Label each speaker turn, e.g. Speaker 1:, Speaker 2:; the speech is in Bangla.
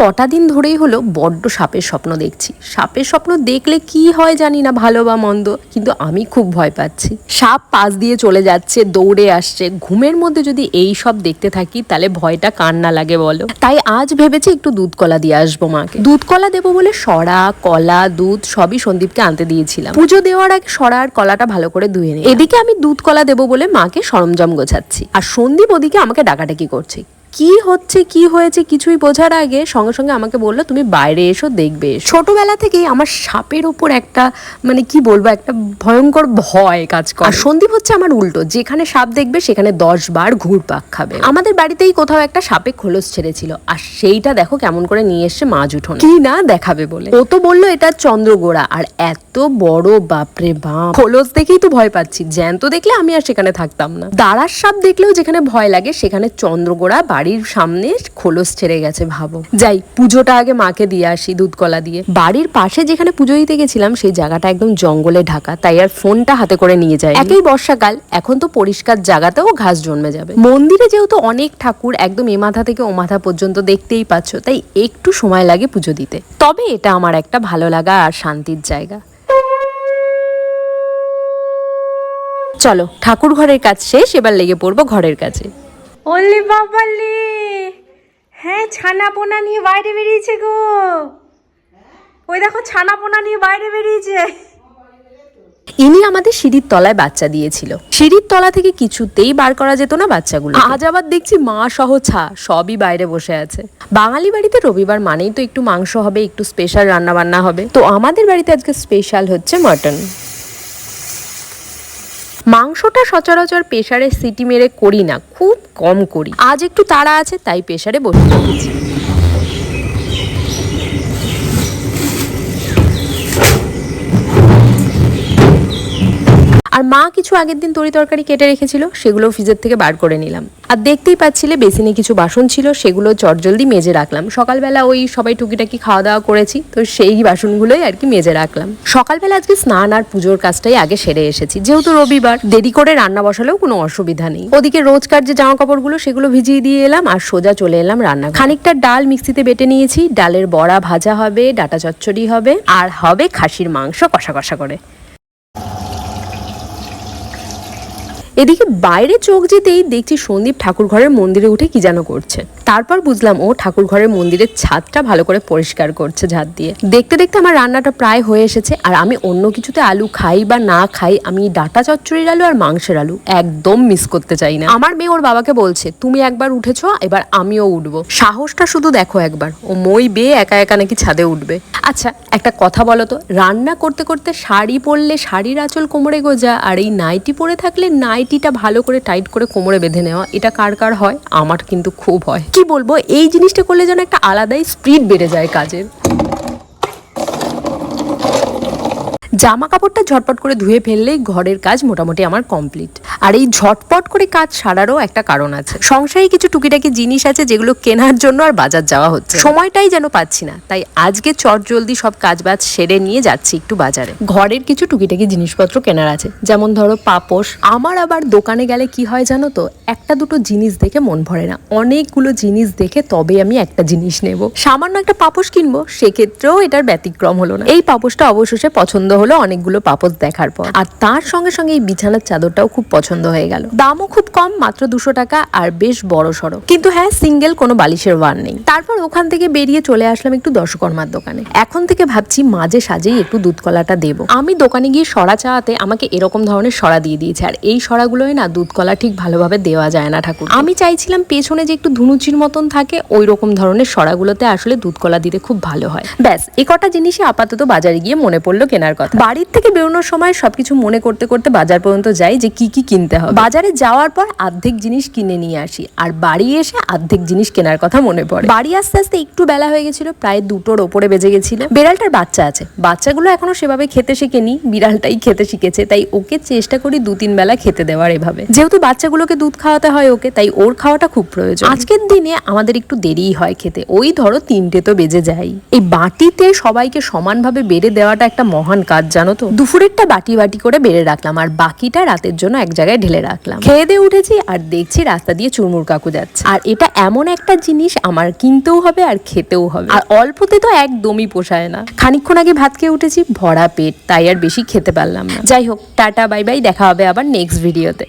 Speaker 1: কটা দিন ধরেই হলো বড্ড সাপের স্বপ্ন দেখছি। সাপের স্বপ্ন দেখলে কি হয় জানি না, ভালো বা মন্দ, কিন্তু আমি খুব ভয় পাচ্ছি। সাপ পাশ দিয়ে চলে যাচ্ছে, দৌড়ে আসছে। ঘুমের মধ্যে যদি এই সব দেখতে থাকি তাহলে ভয়টা কার না লাগে বলো। তাই আজ ভেবেছি একটু দুধ কলা দিয়ে আসবো মাকে। দুধ কলা দেবো বলে সরা, কলা, দুধ সবই সন্দীপকে আনতে দিয়েছিলাম। পুজো দেওয়ার আগে সরা আর কলাটা ভালো করে ধুয়ে নিই। এদিকে আমি দুধ কলা দেবো বলে মাকে সরঞ্জাম গোছাচ্ছি, আর সন্দীপ ওদিকে আমাকে ডাকাডাকি করছে। কি হচ্ছে কি হয়েছে কিছুই বোঝার আগে সঙ্গে সঙ্গে আমাকে বললো তুমি বাইরে এসো, দেখবে। ছোটবেলা থেকেই আমার সাপের ওপর একটা কি বলবো, একটা ভয়ঙ্কর ভয় কাজ করে। আর সন্দীপ হচ্ছে আমার উল্টো, যেখানে সাপ দেখবে সেখানে 10 বার ঘুরপাক খাবে। আমাদের বাড়িতেই কোথাও একটা সাপে খোলস ছেড়েছিল, আর সেইটা দেখো কেমন করে নিয়ে এসছে মাছ উঠোন, কি না দেখাবে বলে। ও তো বললো এটা চন্দ্রগোড়া, আর এত বড়, বাপরে বাপ। খোলস দেখেই তো ভয় পাচ্ছি, জ্যান্ত দেখলে আমি আর সেখানে থাকতাম না। দাঁড়ার সাপ দেখলেও যেখানে ভয় লাগে সেখানে চন্দ্রগোড়া বাড়ির সামনে খোলস ছেড়ে গেছে, ভাবো। যাই পুজোটা আগে মাকে দিয়ে আসি দুধ কলা দিয়ে। বাড়ির পাশে যেখানে পুজো দিতে গেছিলাম সেই জায়গাটা একদম জঙ্গলে ঢাকা, তাই আর ফোনটা হাতে করে নিয়ে যাই। একই বর্ষাকাল, এখন তো পরিষ্কার জায়গাতেও ঘাস জন্মে যাবে। মন্দিরে যেহেতু অনেক ঠাকুর, একদম এ মাথা থেকে ও মাথা পর্যন্ত দেখতেই পাচ্ছ, তাই একটু সময় লাগে পুজো দিতে। তবে এটা আমার একটা ভালো লাগা আর শান্তির জায়গা। চলো ঠাকুর ঘরের কাজ শেষ, এবার লেগে পড়বো ঘরের কাছে।
Speaker 2: ওলি বাবালি, হ্যাঁ ছানা পোনা নিয়ে বাইরে বেরিয়েছে গো। ওই দেখো ছানা পোনা নিয়ে বাইরে বেরিয়েছে।
Speaker 1: ইনি আমাদের সিঁড়ির তলায় বাচ্চা দিয়েছিল। সিঁড়ির তলা থেকে কিছুতেই বার করা যেত না বাচ্চাগুলো। আজ আবার দেখছি মা সহ সবই বাইরে বসে আছে। বাঙালি বাড়িতে রবিবার মানেই তো একটু মাংস হবে, একটু স্পেশাল রান্না বান্না হবে। তো আমাদের বাড়িতে আজকে স্পেশাল হচ্ছে মাটন। মাংসটা সচরাচর প্রেসারে সিটি মেরে করি না, খুব কম করি। আজ একটু তাড়া আছে তাই প্রেসারে বসে রেখেছি। আর মা কিছু আগের দিন তরি তরকারি কেটে রেখেছিল, সেগুলো ফ্রিজের থেকে বার করে নিলাম। আর দেখতেই পাচ্ছিলে বেসিনে কিছু বাসন ছিল, সেগুলো চটজলদি মেজে রাখলাম। সকালবেলা ওই সবাই টুকিটাকি খাওয়া দাওয়া করেছি, তো সেই বাসনগুলোই আর কি মেজে রাখলাম। সকালবেলা আজকে স্নান আর পুজোর কাজটাই আগে সেরে এসেছি, যেহেতু রবিবার দেরি করে রান্না বসালেও কোনো অসুবিধা নেই। ওদিকে রোজকার যে জামা কাপড়গুলো সেগুলো ভিজিয়ে দিয়ে এলাম, আর সোজা চলে এলাম রান্না। খানিকটা ডাল মিক্সিতে বেটে নিয়েছি, ডালের বড়া ভাজা হবে, ডাটা চচ্চড়ি হবে, আর হবে খাসির মাংস কষা কষা করে। এদিকে বাইরে চোখ যেতেই দেখছি সন্দীপ ঠাকুর ঘরের মন্দিরে উঠে কি যেন করছে। তারপর বুঝলাম ও ঠাকুর ঘরের মন্দিরের ছাদটা ভালো করে পরিষ্কার করছে ঝাঁট দিয়ে। দেখতে দেখতে আমার রান্নাটা প্রায় হয়ে এসেছে। আর আমি অন্য কিছুতে আলু খাই বা না খাই, আমি ডাটা চচ্চড়ির আলু আর মাংসের আলু একদম মিস করতে চাই না। আমার মেয়ে ওর বাবাকে বলছে তুমি একবার উঠেছো, এবার আমিও উঠবো। সাহসটা শুধু দেখো একবার, ও মই বেয়ে একা একা নাকি ছাদে উঠবে। আচ্ছা একটা কথা বলো তো, রান্না করতে করতে শাড়ি পরলে শাড়ির আঁচল কোমরে গোজা, আর এই নাইটি পরে থাকলে নাইটিটা ভালো করে টাইট করে কোমরে বেঁধে নেওয়া, এটা কার কার হয়? আমার কিন্তু খুব হয়। কি বলবো, এই জিনিসটা করলে যেন একটা আলাদাই স্পিড বেড়ে যায় কাজের। জামা কাপড়টা ঝটপট করে ধুয়ে ফেললেই ঘরের কাজ মোটামুটি আমার কমপ্লিট। আর এই ঝটপট করে কাজ সারারও একটা কারণ আছে। সংসারে কিছু টুকিটাকি জিনিস আছে যেগুলো কেনার জন্য আর বাজার যাওয়া হচ্ছে, সময়টাই যেন পাচ্ছি না। তাই আজকে চটজলদি সব কাজবাজ সেরে নিয়ে যাচ্ছি একটু বাজারে। ঘরের কিছু টুকিটাকি জিনিসপত্র কেনার আছে, যেমন ধরো পাপোশ। আমার আবার দোকানে গেলে কি হয় জানো তো, একটা দুটো জিনিস দেখে মন ভরে না, অনেকগুলো জিনিস দেখে তবে আমি একটা জিনিস নেব। সামান্য একটা পাপোশ কিনবো, সেক্ষেত্রেও এটার ব্যতিক্রম হলো না। এই পাপোশটা অবশেষে পছন্দ হলো অনেকগুলো পাপোশ দেখার পর। আর তার সঙ্গে সঙ্গে এই বিছানার চাদরটাও খুব পছন্দ হয়ে গেল। দামও খুব কম, মাত্র 200 টাকা, আর বেশ বড় সড়ো। কিন্তু হ্যাঁ, সিঙ্গেল, কোনো বালিশের ওয়ার নেই। তারপর ওখান থেকে বেরিয়ে চলে আসলাম একটু দশকর্মার দোকানে। এখন থেকে ভাবছি মাঝে সাজেই একটু দুধ কলাটা দেবো। আমি দোকানে গিয়ে সরা চাওয়াতে আমাকে এরকম ধরনের সরা দিয়ে দিয়েছে, আর এই সরাগুলোই না দুধ কলা ঠিক ভালোভাবে দেওয়া যায় না ঠাকুর। আমি চাইছিলাম পেছনে যে একটু ধুনুচির মতন থাকে ওই রকম ধরনের সরাগুলোতে আসলে দুধ কলা দিতে খুব ভালো হয়। ব্যাস এ কটা জিনিসই আপাতত বাজারে গিয়ে মনে পড়লো কেনার কথা। বাড়ির থেকে বেরোনোর সময় সবকিছু মনে করতে করতে বাজার পর্যন্ত যাই যে কি কি কিনতে হবে। বাজারে যাওয়ার পর অর্ধেক জিনিস কিনে নিয়ে আসি, আর বাড়ি এসে অর্ধেক জিনিস কেনার কথা মনে পড়ে। বাড়ি আস্তে আস্তে একটু বেলা হয়ে গেছিল, প্রায় 2টোর ওপরে বেজে গেছিল। বিড়ালটার বাচ্চা আছে, বাচ্চাগুলো এখনো সেভাবে খেতে শেখেনি, বিড়ালটাই খেতে শিখেছে, তাই ওকে চেষ্টা করি 2-3 বেলা খেতে দেওয়ার। এভাবে যেহেতু বাচ্চাগুলোকে দুধ খাওয়াতে হয় ওকে, তাই ওর খাওয়াটা খুব প্রয়োজন। আজকের দিনে আমাদের একটু দেরিই হয় খেতে, ওই ধরো 3টে তো বেজে যায়। এই বাটিতে সবাইকে সমানভাবে বেড়ে দেওয়াটা একটা মহান কাজ কাজ জানো তো। দুপুরেরটা বাটি বাটি করে বেড়ে রাখলাম আর বাকিটা রাতের জন্য এক জায়গায় ঢেলে রাখলাম। খেয়ে দিয়ে উঠেছি আর দেখছি রাস্তা দিয়ে চুরমুর কাকু যাচ্ছে। আর এটা এমন একটা জিনিস আমার কিনতেও হবে আর খেতেও হবে, আর অল্পতে তো একদমই পোষায় না। খানিকক্ষণ আগে ভাত খেয়ে উঠেছি, ভরা পেট, তাই আর বেশি খেতে পারলাম না। যাই হোক, টাটা বাই বাই, দেখা হবে আবার নেক্সট ভিডিওতে।